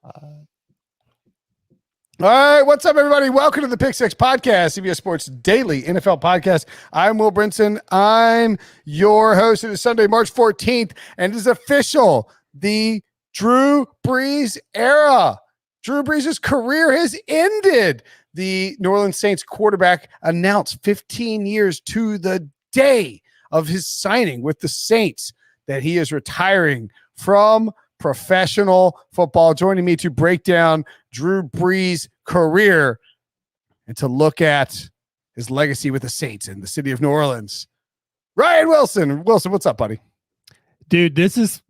All right, what's up, everybody? Welcome to the Pick Six Podcast, CBS Sports Daily NFL Podcast. I'm Will Brinson. I'm your host. It is Sunday, March 14th, and it is official. The Drew Brees era. Drew Brees' career has ended. The New Orleans Saints quarterback announced 15 years to the day of his signing with the Saints that he is retiring from professional football. Joining me to break down Drew Brees' career and to look at his legacy with the Saints in the city of New Orleans, Ryan Wilson. Wilson, what's up, buddy? Dude, this is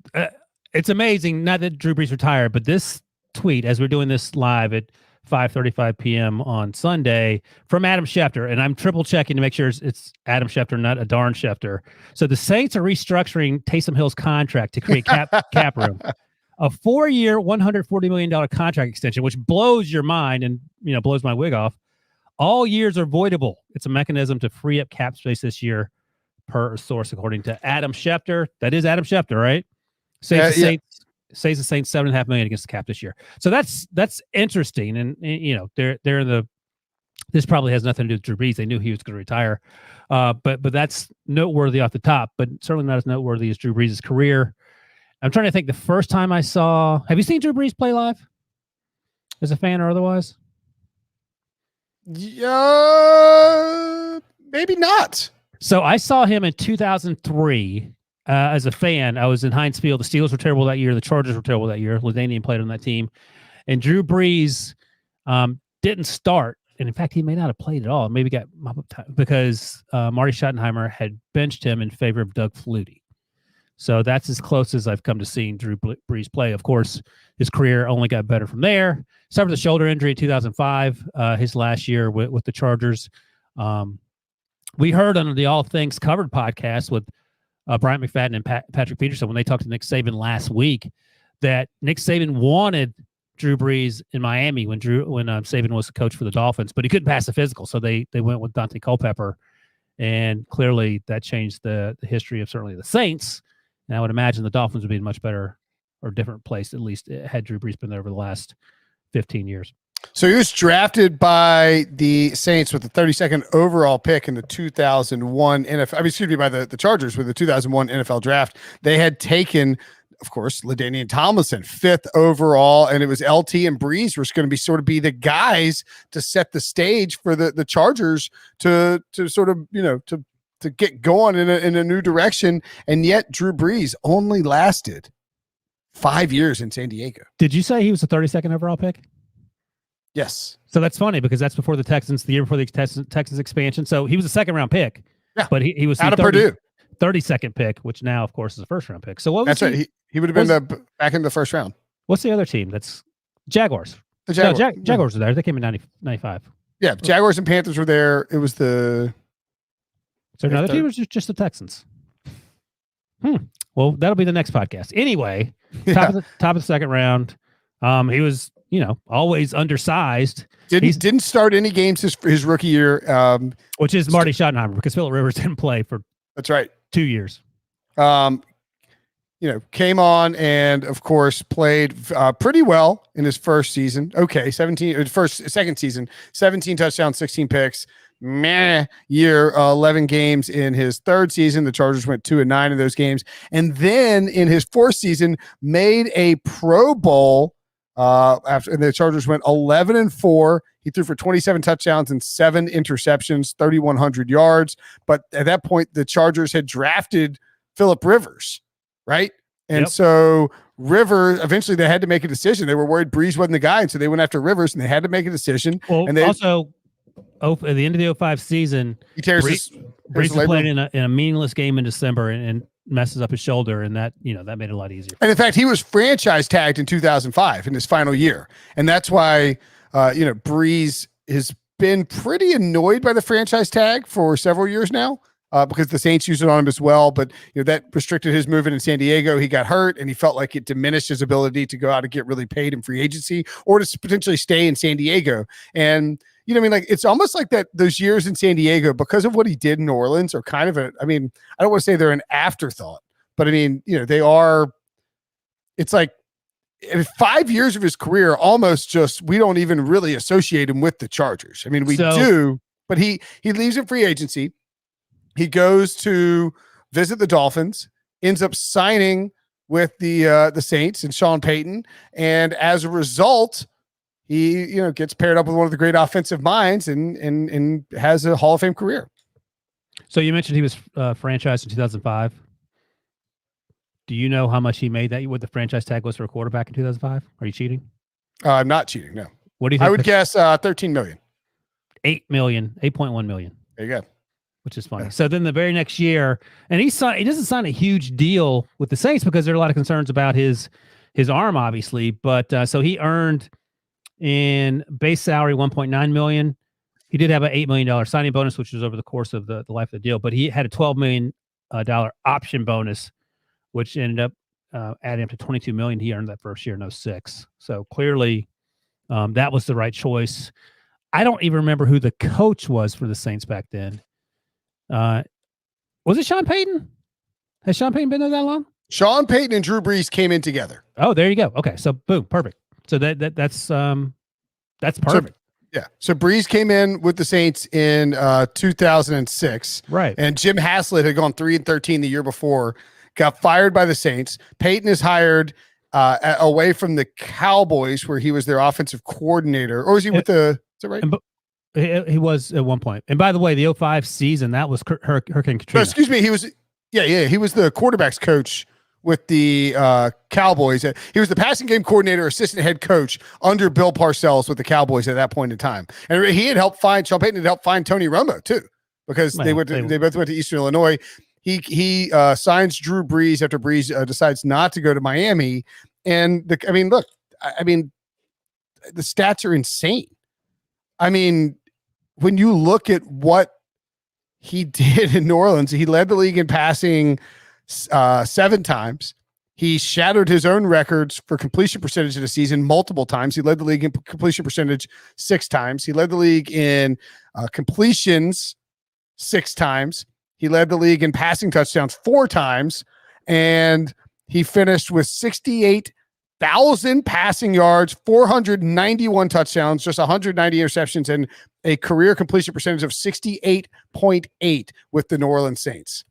it's amazing. Not that Drew Brees retired, but this tweet, as we're doing this live at 5:35 p.m. on Sunday, from Adam Schefter, and I'm triple checking to make sure it's Adam Schefter, not a darn Schefter. So the Saints are restructuring Taysom Hill's contract to create cap room. A 4-year, $140 million contract extension, which blows your mind and blows my wig off. All years are voidable. It's a mechanism to free up cap space this year, per source, according to Adam Schefter. That is Adam Schefter, right? Says the Saints $7.5 million against the cap this year. So that's interesting, and they're in the. This probably has nothing to do with Drew Brees. They knew he was going to retire, but that's noteworthy off the top, but certainly not as noteworthy as Drew Brees' career. I'm trying to think the first time I saw. Have you seen Drew Brees play live? As a fan or otherwise? Yeah, maybe not. So I saw him in 2003 as a fan. I was in Heinz Field. The Steelers were terrible that year. The Chargers were terrible that year. LaDainian played on that team. And Drew Brees didn't start. And in fact, he may not have played at all. Maybe got mop-up time because Marty Schottenheimer had benched him in favor of Doug Flutie. So that's as close as I've come to seeing Drew Brees play. Of course, his career only got better from there. Suffered a shoulder injury in 2005, his last year with the Chargers. We heard on the All Things Covered podcast with Bryant McFadden and Patrick Peterson when they talked to Nick Saban last week that Nick Saban wanted Drew Brees in Miami when Saban was the coach for the Dolphins, but he couldn't pass the physical, so they went with Dante Culpepper, and clearly that changed the history of certainly the Saints. And I would imagine the Dolphins would be in a much better or different place, at least had Drew Brees been there over the last 15 years. So he was drafted by the Saints with the 32nd overall pick in the 2001 NFL. By the Chargers with the 2001 NFL draft. They had taken, of course, LaDainian Tomlinson, 5th overall, and it was LT and Brees were going to be the guys to set the stage for the Chargers to sort of to get going in a new direction. And yet Drew Brees only lasted 5 years in San Diego. Did you say he was the 32nd overall pick? Yes. So that's funny because that's before the year before the Texans expansion. So he was a second-round pick. Yeah. But he was out of Purdue. 32nd pick, which now, of course, is a first-round pick. So what was right. He would have been back in the first round. What's the other team? That's Jaguars. The Jaguars. No, Jaguars were there. They came in 95. Yeah, Jaguars and Panthers were there. It was the... Is there another team or just the Texans? Well, that'll be the next podcast. Anyway, top of the second round. He was, always undersized. Didn't start any games his rookie year. Which is Marty Schottenheimer because Phillip Rivers didn't play for that's right 2 years. Came on and of course played pretty well in his first season. Okay, second season, 17 touchdowns, 16 picks. Year, 11 games in his third season. The Chargers went 2-9 in those games. And then in his fourth season, made a Pro Bowl and the Chargers went 11-4. He threw for 27 touchdowns and 7 interceptions, 3,100 yards. But at that point, the Chargers had drafted Phillip Rivers, right? And so Rivers, eventually they had to make a decision. They were worried Brees wasn't the guy, and so they went after Rivers, and they had to make a decision. Well, and they also... at the end of the 2005 season, he tears Brees played in a meaningless game in December and messes up his shoulder, and that made it a lot easier. And in fact, he was franchise tagged in 2005 in his final year, and that's why Brees has been pretty annoyed by the franchise tag for several years now. Because the Saints used it on him as well, but that restricted his movement in San Diego. He got hurt, and he felt like it diminished his ability to go out and get really paid in free agency or to potentially stay in San Diego. And it's almost like that those years in San Diego, because of what he did in New Orleans, are kind of I don't want to say they're an afterthought, but they are. It's like 5 years of his career, almost just, we don't even really associate him with the Chargers. I mean, we do, but he leaves in free agency. He goes to visit the Dolphins, ends up signing with the Saints and Sean Payton, and as a result, he gets paired up with one of the great offensive minds and has a Hall of Fame career. So you mentioned he was franchised in 2005. Do you know how much he made that? What the franchise tag was for a quarterback in 2005? Are you cheating? I'm not cheating. No. What do you think? I would guess 13 million. 8.1 million. There you go. Which is funny. Yeah. So then the very next year, and he doesn't sign a huge deal with the Saints because there are a lot of concerns about his arm, obviously. But so he earned in base salary $1.9 million. He did have an $8 million signing bonus, which was over the course of the life of the deal. But he had a $12 million option bonus, which ended up adding up to $22 million. He earned that first year in 2006. So clearly, that was the right choice. I don't even remember who the coach was for the Saints back then. Was it Sean Payton? Has Sean Payton been there that long? Sean Payton and Drew Brees came in together. Oh, there you go. Okay, so boom, perfect. So that's perfect. Yeah. So Brees came in with the Saints in 2006. Right. And Jim Haslett had gone 3-13 the year before, got fired by the Saints. Payton is hired away from the Cowboys, where he was their offensive coordinator. Or was he with the, is that right? He was at one point. And by the way, the 2005 season, that was Hurricane Katrina. No, excuse me. He was the quarterback's coach with the Cowboys. He was the passing game coordinator, assistant head coach under Bill Parcells with the Cowboys at that point in time. And he had helped find, Sean Payton had helped find Tony Romo too, because they both went to Eastern Illinois. He signs Drew Brees after Brees decides not to go to Miami. And the stats are insane. I mean, when you look at what he did in New Orleans, he led the league in passing 7 times. He shattered his own records for completion percentage in a season multiple times. He led the league in completion percentage 6 times. He led the league in completions 6 times. He led the league in passing touchdowns 4 times. And he finished with 68,000 passing yards, 491 touchdowns, just 190 interceptions, and a career completion percentage of 68.8 with the New Orleans Saints.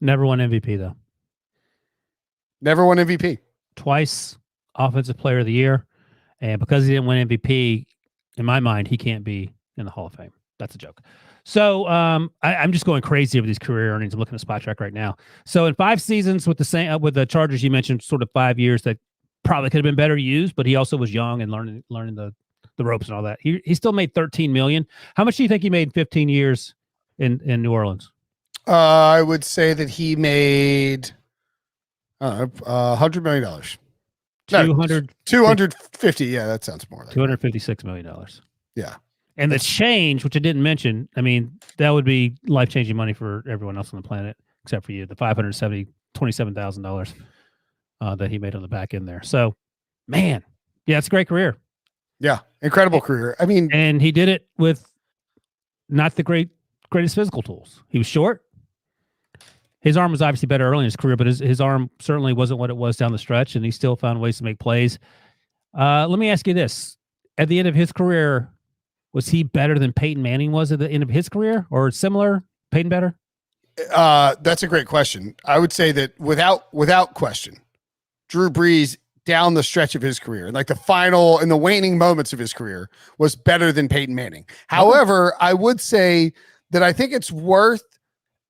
Never won MVP, though. Never won MVP. Twice Offensive Player of the Year. And because he didn't win MVP, in my mind, he can't be in the Hall of Fame. That's a joke. So I'm just going crazy over these career earnings. I'm looking at Spot Track right now. So in 5 seasons with the Chargers, you mentioned sort of 5 years that probably could have been better used, but he also was young and learning the ropes and all that. He still made $13 million. How much do you think he made in 15 years in New Orleans? I would say that he made $100 million. 250. Yeah, that sounds more like $256 million. Yeah. And the change, which I didn't mention, I mean, that would be life-changing money for everyone else on the planet, except for you, the $27,000 that he made on the back end there. So, man, yeah, it's a great career. Yeah, incredible career. I mean, and he did it with not the greatest physical tools. He was short. His arm was obviously better early in his career, but his arm certainly wasn't what it was down the stretch, and he still found ways to make plays. Let me ask you this. At the end of his career, was he better than Peyton Manning was at the end of his career, or similar? Peyton better? That's a great question. I would say that without question, Drew Brees down the stretch of his career, like the final and the waning moments of his career, was better than Peyton Manning. However, I would say that I think it's worth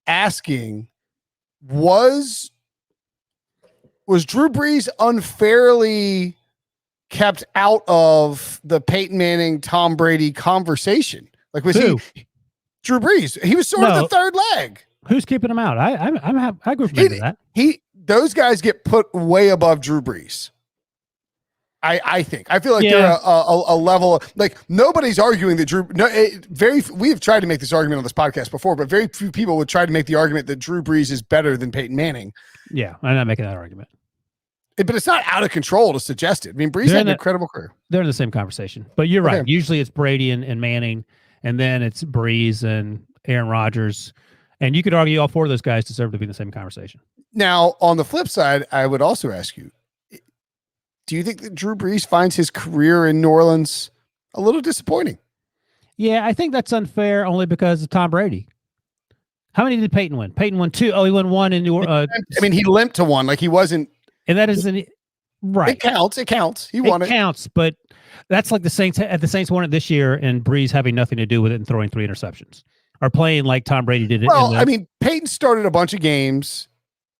asking, was Drew Brees unfairly kept out of the Peyton Manning, Tom Brady conversation? Like, was he Drew Brees? He was sort of the third leg. Who's keeping him out? I agree with that. Those guys get put way above Drew Brees. I think. I feel like they're a level of, like, nobody's arguing that we have tried to make this argument on this podcast before, but very few people would try to make the argument that Drew Brees is better than Peyton Manning. Yeah, I'm not making that argument. But it's not out of control to suggest it. I mean, Brees had an incredible career. They're in the same conversation. But you're right. Usually it's Brady and Manning, and then it's Brees and Aaron Rodgers. And you could argue all 4 of those guys deserve to be in the same conversation. Now, on the flip side, I would also ask you, do you think that Drew Brees finds his career in New Orleans a little disappointing? Yeah, I think that's unfair only because of Tom Brady. How many did Peyton win? Peyton won 2. Oh, he won 1 in New Orleans. I mean, he limped to one. Like he wasn't. And that isn't right. It counts. It counts. He won it. It counts, but that's like the Saints. The Saints won it this year, and Brees having nothing to do with it and throwing 3 interceptions, or playing like Tom Brady did it. Well, I mean, Peyton started a bunch of games.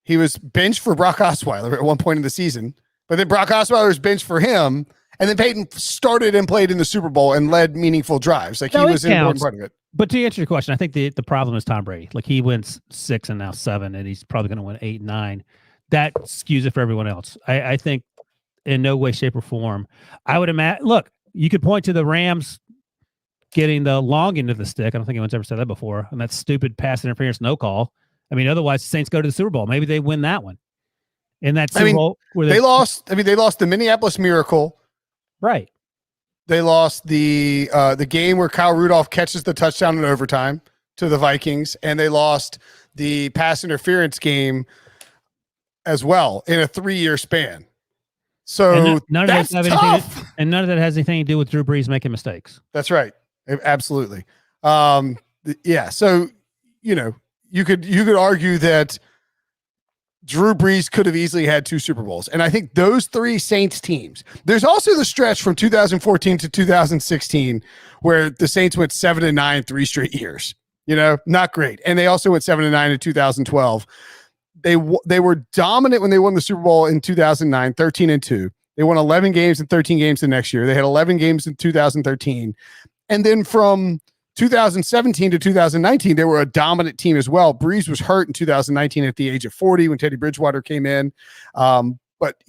He was benched for Brock Osweiler at one point in the season, but then Brock Osweiler was benched for him, and then Peyton started and played in the Super Bowl and led meaningful drives. Like he was an important part of it. But to answer your question, I think the problem is Tom Brady. Like he wins 6 and now 7, and he's probably going to win 8 and 9. That skews it for everyone else. I think in no way, shape, or form. I would imagine. Look, you could point to the Rams getting the long end of the stick. I don't think anyone's ever said that before. And that stupid pass interference no call. I mean, otherwise, the Saints go to the Super Bowl. Maybe they win that one. In that Super Bowl, where they lost. I mean, they lost the Minneapolis Miracle. Right. They lost the game where Kyle Rudolph catches the touchdown in overtime to the Vikings, and they lost the pass interference game as well in a 3-year span. So none of that's tough. None of that has anything to do with Drew Brees making mistakes. That's right. Absolutely. Yeah. So, you could argue that Drew Brees could have easily had 2 Super Bowls. And I think those 3 Saints teams, there's also the stretch from 2014 to 2016 where the Saints went 7-9 3 straight years, not great. And they also went 7-9 in 2012. They were dominant when they won the Super Bowl in 2009, 13-2. They won 11 games and 13 games the next year. They had 11 games in 2013. And then from 2017 to 2019, they were a dominant team as well. Brees was hurt in 2019 at the age of 40 when Teddy Bridgewater came in. But,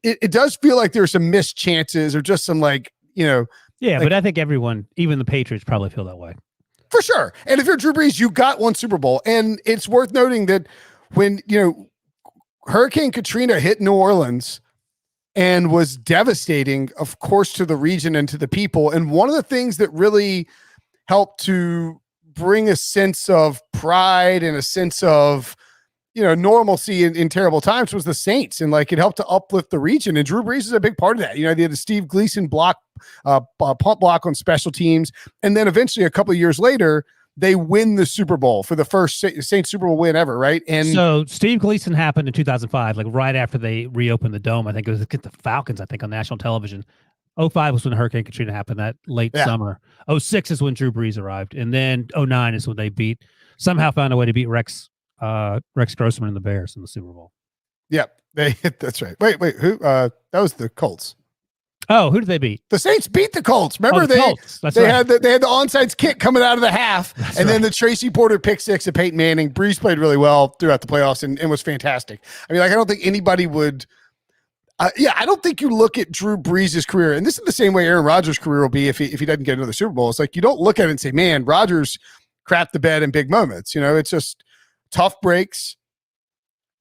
it does feel like there's some missed chances or just some Yeah, but I think everyone, even the Patriots, probably feel that way. For sure. And if you're Drew Brees, you got 1 Super Bowl. And it's worth noting that when, Hurricane Katrina hit New Orleans and was devastating, of course, to the region and to the people. And one of the things that really helped to bring a sense of pride and a sense of, normalcy in terrible times was the Saints. And it helped to uplift the region. And Drew Brees is a big part of that. They had the Steve Gleason punt block on special teams. And then eventually a couple of years later, they win the Super Bowl for the first Saints Super Bowl win ever, right? And so Steve Gleason happened in 2005, right after they reopened the dome. I think it was against the Falcons, on national television. 2005 was when Hurricane Katrina happened, that late summer. 2006 is when Drew Brees arrived. And then 2009 is when they somehow found a way to beat Rex Grossman and the Bears in the Super Bowl. Yep. That's right. Wait, who? That was the Colts. Oh, who did they beat? The Saints beat the Colts. Remember the Colts. They had the onside kick coming out of the half, then the Tracy Porter pick six at Peyton Manning. Brees played really well throughout the playoffs and was fantastic. I mean, I don't think anybody would. I don't think you look at Drew Brees' career, and this is the same way Aaron Rodgers' career will be if he doesn't get another Super Bowl. It's like you don't look at it and say, "Man, Rodgers crapped the bed in big moments." It's just tough breaks.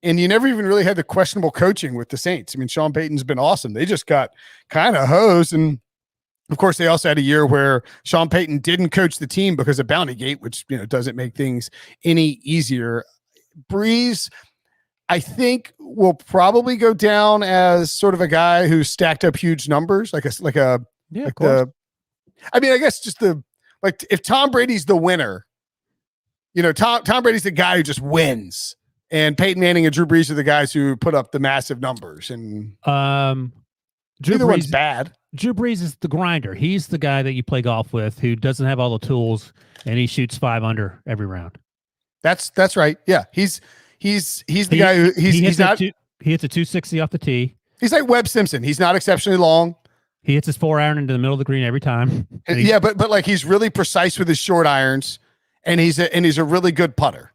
And you never even really had the questionable coaching with the Saints. I mean, Sean Payton's been awesome. They just got kind of hosed. And of course, they also had a year where Sean Payton didn't coach the team because of Bountygate, which, doesn't make things any easier. Brees, I think, will probably go down as sort of a guy who stacked up huge numbers, I guess just if Tom Brady's the winner, Tom Brady's the guy who just wins. And Peyton Manning and Drew Brees are the guys who put up the massive numbers. And neither one's bad. Drew Brees is the grinder. He's the guy that you play golf with who doesn't have all the tools, and he shoots 5 under every round. That's right. Yeah, he's the guy who he hits a 260 off the tee. He's like Webb Simpson. He's not exceptionally long. He hits his 4-iron into the middle of the green every time. Yeah, but he's really precise with his short irons, and he's a really good putter.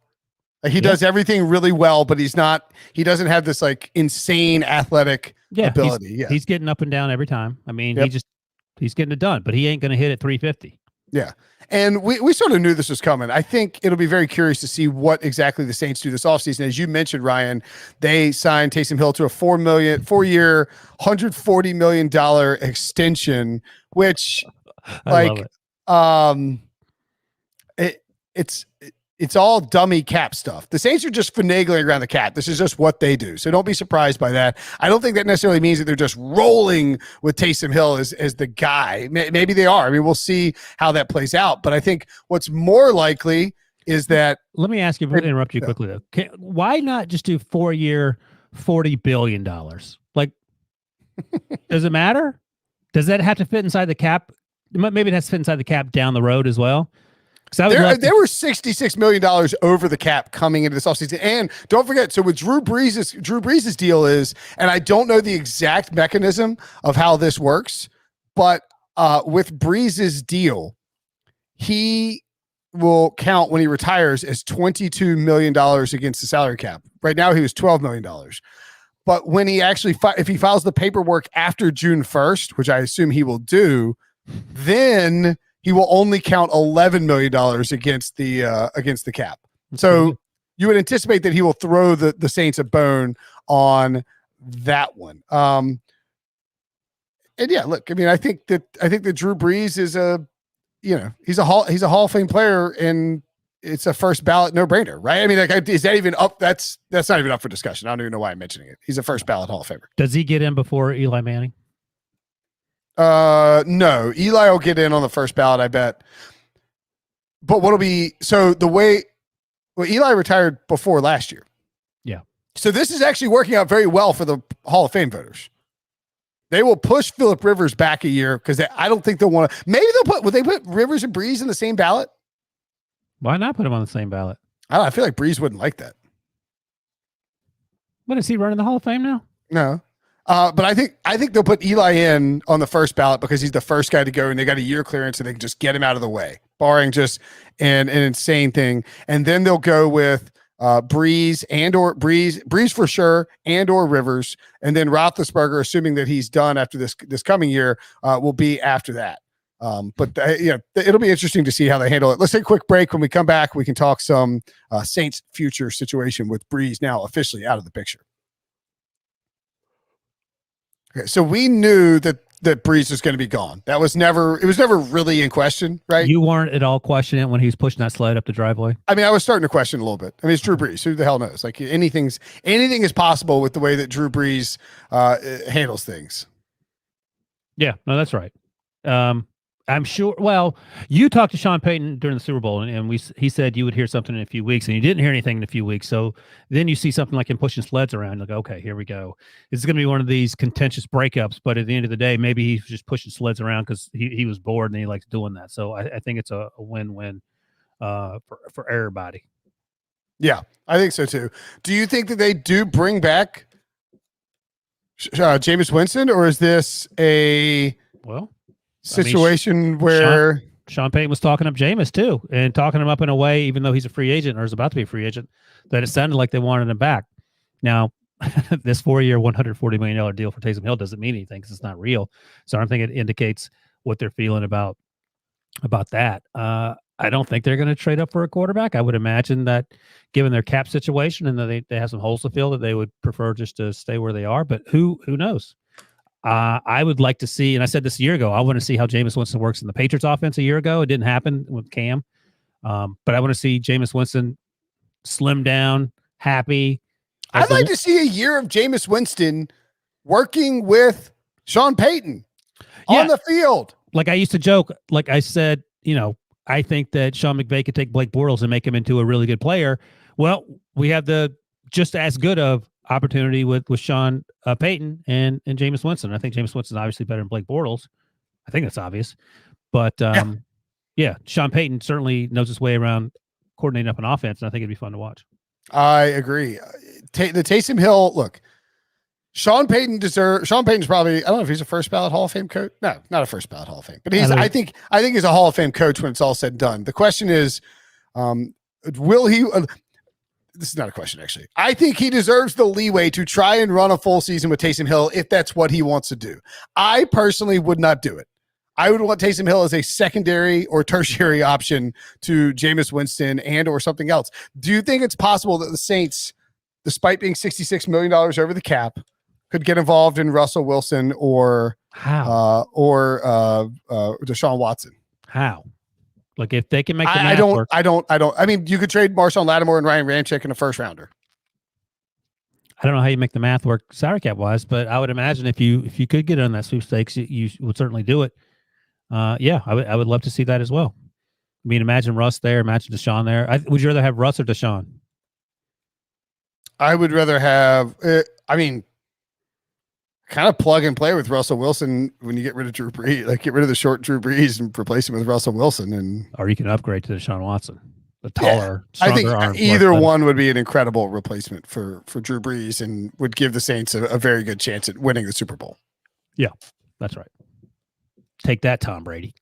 He does everything really well, but he doesn't have this insane athletic ability. He's getting up and down every time. I mean, he's getting it done, but he ain't going to hit at 350. Yeah. And we sort of knew this was coming. I think it'll be very curious to see what exactly the Saints do this offseason. As you mentioned, Ryan, they signed Taysom Hill to a 4-year, $140 million extension, which it's all dummy cap stuff. The Saints are just finagling around the cap. This is just what they do. So don't be surprised by that. I don't think that necessarily means that they're just rolling with Taysom Hill as the guy. Maybe they are. I mean, we'll see how that plays out. But I think what's more likely is that. Let me ask you, interrupt you quickly though. Why not just do 4-year, $40 billion? Like, does it matter? Does that have to fit inside the cap? Maybe it has to fit inside the cap down the road as well. There were $66 million over the cap coming into this offseason. And don't forget, so with Drew Brees' deal is, and I don't know the exact mechanism of how this works, but with Brees' deal, he will count when he retires as $22 million against the salary cap. Right now, he was $12 million. But when he actually, if he files the paperwork after June 1st, which I assume he will do, then he will only count $11 million against the cap. So you would anticipate that he will throw the Saints a bone on that one. And yeah, look, I mean, I think that Drew Brees is he's a Hall of Fame player, and it's a first ballot no brainer, right? I mean, like, is that even up? That's not even up for discussion. I don't even know why I'm mentioning it. He's a first ballot Hall of Famer. Does he get in before Eli Manning? No, Eli will get in on the first ballot, I bet. But what'll be, so the way, Eli retired before last year. Yeah. So this is actually working out very well for the Hall of Fame voters. They will push Phillip Rivers back a year because I don't think they'll want to, maybe would they put Rivers and Brees in the same ballot? Why not put him on the same ballot? I feel like Brees wouldn't like that. What, is he running the Hall of Fame now? No. But I think they'll put Eli in on the first ballot because he's the first guy to go, and they got a year clearance, and they can just get him out of the way, barring just an insane thing. And then they'll go with Brees for sure, and or Rivers, and then Roethlisberger, assuming that he's done after this coming year, will be after that. But it'll be interesting to see how they handle it. Let's take a quick break. When we come back, we can talk some Saints future situation with Brees now officially out of the picture. Okay, so we knew that Brees was going to be gone. It was never really in question, right? You weren't at all questioning it when he was pushing that sled up the driveway? I mean, I was starting to question a little bit. I mean, it's Drew Brees. Who the hell knows? Like, anything is possible with the way that Drew Brees handles things. Yeah, no, that's right. I'm sure. Well, you talked to Sean Payton during the Super Bowl, and he said you would hear something in a few weeks, and you didn't hear anything in a few weeks. So then you see something like him pushing sleds around. Like, okay, here we go. This is going to be one of these contentious breakups. But at the end of the day, maybe he's just pushing sleds around because he was bored and he likes doing that. So I think it's a win-win for everybody. Yeah, I think so too. Do you think that they do bring back Jameis Winston, or is this a situation where Sean Payton was talking up Jameis too, and talking him up in a way, even though he's a free agent or is about to be a free agent, that it sounded like they wanted him back. Now, this 4-year, $140 million deal for Taysom Hill doesn't mean anything because it's not real. So I don't think it indicates what they're feeling about that. I don't think they're going to trade up for a quarterback. I would imagine that given their cap situation and that they have some holes to fill, that they would prefer just to stay where they are. But who knows? I would like to see, and I said this a year ago, I want to see how Jameis Winston works in the Patriots offense a year ago. It didn't happen with Cam. But I want to see Jameis Winston slim down, happy. I'd like to see a year of Jameis Winston working with Sean Payton on the field. Like I used to joke, like I said, I think that Sean McVay could take Blake Bortles and make him into a really good player. Well, we have the just as good of opportunity with Sean Payton and Jameis Winston. I think Jameis Winston is obviously better than Blake Bortles. I think that's obvious. But Sean Payton certainly knows his way around coordinating up an offense, and I think it'd be fun to watch. I agree. The Taysom Hill, look, Sean Payton's probably, I don't know if he's a first ballot Hall of Fame coach. No, not a first ballot Hall of Fame, but I think he's a Hall of Fame coach when it's all said and done. The question is, will he, this is not a question, actually. I think he deserves the leeway to try and run a full season with Taysom Hill if that's what he wants to do. I personally would not do it. I would want Taysom Hill as a secondary or tertiary option to Jameis Winston and or something else. Do you think it's possible that the Saints, despite being $66 million over the cap, could get involved in Russell Wilson or Deshaun Watson? How? Like if they can make the I math don't, work. I don't. I mean, you could trade Marshawn Lattimore and Ryan Ramczyk in a first rounder. I don't know how you make the math work salary cap wise, but I would imagine if you could get on that sweepstakes, you would certainly do it. Yeah, I would love to see that as well. I mean, imagine Russ there, imagine Deshaun there. Would you rather have Russ or Deshaun? I would rather have. I mean, kind of plug and play with Russell Wilson when you get rid of Drew Brees. Like get rid of the short Drew Brees and replace him with Russell Wilson, and or you can upgrade to Deshaun Watson, the taller, I think stronger arm. either one would be an incredible replacement for Drew Brees and would give the Saints a very good chance at winning the Super Bowl. Yeah, that's right. Take that, Tom Brady.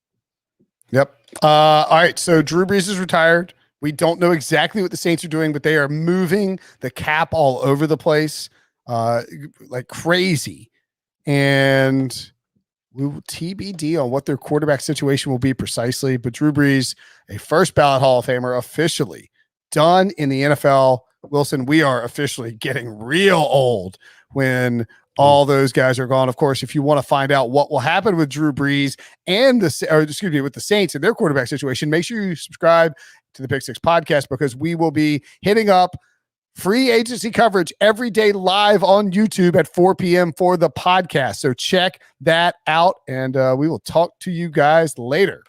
Yep. All right. So Drew Brees is retired. We don't know exactly what the Saints are doing, but they are moving the cap all over the place, like crazy. And we will TBD on what their quarterback situation will be precisely. But Drew Brees, a first ballot Hall of Famer, officially done in the NFL. Wilson, we are officially getting real old when all those guys are gone. Of course, if you want to find out what will happen with Drew Brees and with the Saints and their quarterback situation, make sure you subscribe to the Pick Six podcast because we will be hitting up free agency coverage every day live on YouTube at 4 p.m. for the podcast. So check that out, and we will talk to you guys later.